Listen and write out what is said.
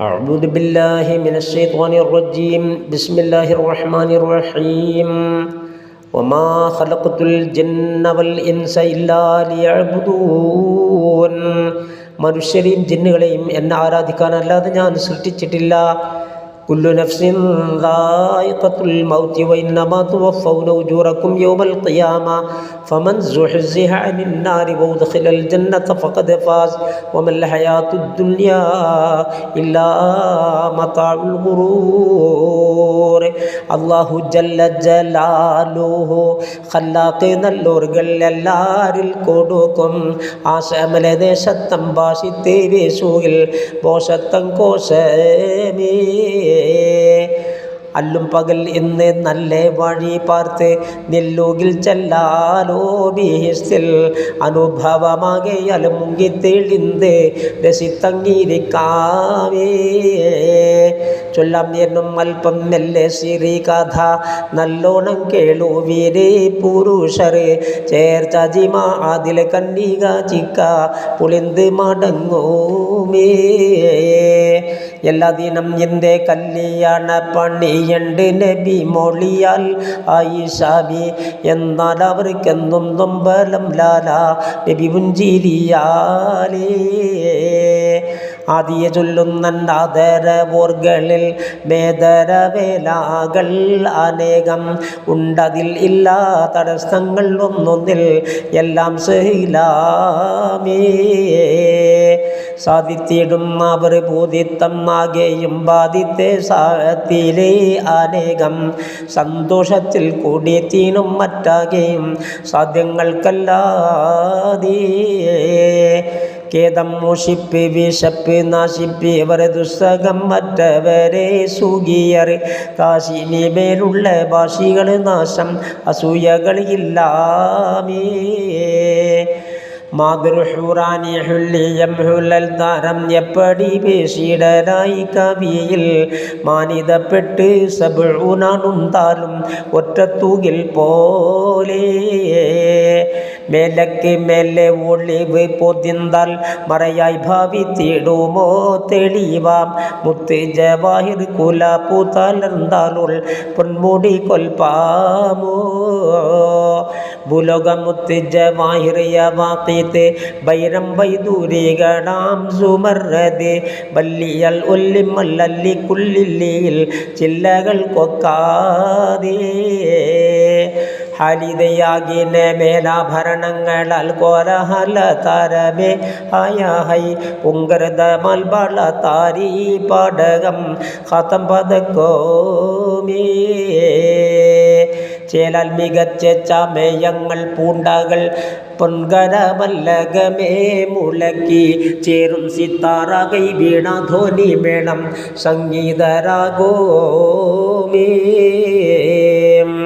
أعوذ بالله من الشيطان الرجيم بسم الله الرحمن الرحيم وما خلقت الجن والإنس إلا ليعبدون മനുഷ്യരെയും ജിന്നുകളെയും എന്നെ ആരാധിക്കാനല്ലാതെ ഞാൻ സൃഷ്ടിച്ചിട്ടില്ല. കുല്ലു നഫ്സിൻ ദായിഖത്തുൽ മൗതി വഇന്നമാ തുവഫൗന ഉജൂറക്കും യൗമൽ ഖിയാമ ഫമൻ സുഹ്സിഹ അനിൻ നാരി വഉദ്ഖിലൽ ജന്നത ഫഖദ് ഫാസ് വമൽ ഹയാത്തുദ് ദുനിയാ ഇല്ലാ മതാഉൽ ഗുറൂർ. അല്ലാഹു ജല്ല ജലാലുഹു ഖല്ലാഖ് നല്ലോർകൾ എല്ലാരിൽ കൊടുക്കും ആശമലെ ദേശത്തം ഭാഷിത്തേ വേശുകിൽ ബോഷത്തം കോശമേ അല്ലും പകൽ എന്ന് നല്ല വഴി പാർത്ത് നെല്ലുകിൽ ചെല്ലാലോ ബീഹിസ്തിൽ അനുഭവമാകയാൽ മുങ്ങി തെളിന്ത് രസിത്തങ്ങിരിക്കാവേ. ചൊല്ലാം എന്നും അല്പം മെല്ലെ സിറി കഥ നല്ലോണം കേളുവീരേ പുരുഷര് ചേർച്ച ജിമാ അതിൽ കന്നിക ചിക്ക പുളിന്ത് മടങ്ങൂമേ. എല്ലാ ദിനം എൻ്റെ കല്യാണ പണിയുണ്ട് നബി മൊളിയാൽ ആയിഷാബി. എന്നാൽ അവർക്കെന്നും നൊമ്പലം ലാല നബി പുഞ്ചിരിയാലേ. ആദിയെ ചൊല്ലുന്നതാദരവോർകളിൽ മേദരവേലാകൾ അനേകം ഉണ്ടതിൽ ഇല്ലാ തടസ്സങ്ങൾ ഒന്നൊന്നിൽ എല്ലാം സഹിലാമേ. സാധിത്തിടും അവർ ബോധിത്തം ആകെയും ബാധിത്തെ സാഹത്തിലെ അനേകം സന്തോഷത്തിൽ കൂടി തീനും മറ്റാകെയും സാധ്യങ്ങൾക്കല്ലാതെ. ഖേദം മോഷിപ്പ് വിശപ്പ് നാശിപ്പ് അവരെ ദുസ്സകം മറ്റവരെ സുഖിയർ കാശിനി മേലുള്ള ഭാഷികൾ നാശം അസൂയകൾ ഇല്ലാമേ. മാതൃഹുറാനി ഹുല്ലിയം ഹുലൽ താരം എപ്പടി പേശിടരായി കവിയിൽ മാനിതപ്പെട്ട് സബുനാണുന്താലും ഒറ്റത്തൂകിൽ പോലെ. മേലക്ക് മേലെ ഒളിവ് പൊതിന്താൽ മറയായി ഭാവിത്തിടുമോ തെളിവാം മുത്ത് ജവാഹിർ കുല പൂത്താലർന്നാലുൾ പൊന്മുടി കൊൽപ്പാമോ. ഭൂലോകമുത്ത് ജവാഹിറിയവാക്കിത്ത് ബൈരം വൈദൂരികളാം സുമർറത് വല്ലിയൽ ഒല്ലിമല്ലല്ലി കുല്ലില്ലിയിൽ ചില്ലകൾ കൊക്കാതെ. ഹാലിതയാകിന മേലാഭരണങ്ങളാൽ കോരഹല താരമേ ഹൈ ഉങ്കരത മൽബള താരി പാടകം ഖതം പതക്കോമേ. ചേലാൽ മികച്ച ചമയങ്ങൾ പൂണ്ടകൾ പൊൻകരമല്ലകമേ മുളക്കി ചേരും സിത്താറ കൈ വീണ ധ്വനി മേളം സംഗീതരാഗോമേ.